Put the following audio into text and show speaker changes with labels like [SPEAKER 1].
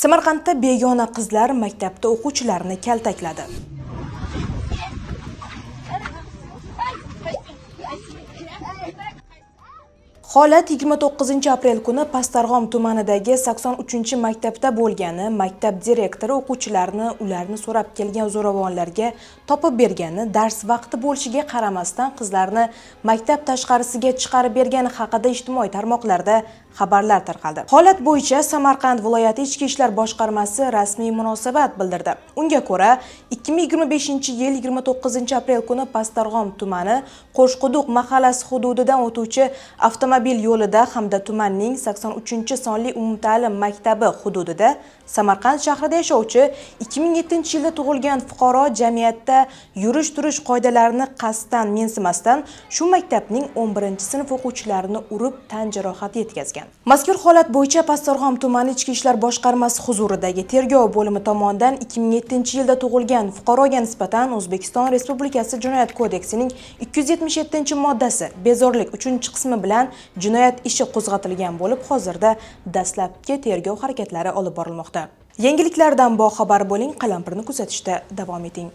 [SPEAKER 1] Samarqandda begona qizlar maktabda o'quvchilarni kaltakladi. Holat 29-aprel kuni Pastarg'om tumanidagi 83-maktabda bo'lgani, maktab direktori o'quvchilarni ularni so'rab kelgan zo'ravonlarga topib bergani, dars vaqti bo'lishiga qaramasdan qizlarni maktab tashqarisiga chiqarib bergani haqida ijtimoiy tarmoqlarda xabarlar tarqaldi. Holat bo'yicha Samarqand viloyati Ichki ishlar boshqarmasi rasmiy munosabat bildirdi. Unga ko'ra, 2025-yil 29-aprel kuni Pastarg'om tumani Qo'shquduq mahallasi hududidan o'tuvchi avtomobil yo'lida hamda tumanning 83-sonli umumta'lim maktabi hududida Samarqand shahrida yashovchi 2007-yilda tug'ilgan fuqaro jamiyatda yurish-turish qoidalarini qasddan mensimasdan shu maktabning 11-sinf o'quvchilarini urib tan jarohati yetkazgan. Mazkur holat bo'yicha Pastarg'om tumani Ichki ishlar boshqarmasi huzuridagi tergov bo'limi tomonidan 2007-yilda tug'ilgan fuqaroga nisbatan O'zbekiston Respublikasi Jinoyat kodeksining 277-moddasi bezorilik 3-qismi bilan jinoyat ishi qo'zg'atilgan bo'lib, hozirda dastlabki tergov harakatlari olib borilmoqda. Yangiliklardan boxabar bo'ling, qalampirni kuzatishda davom eting.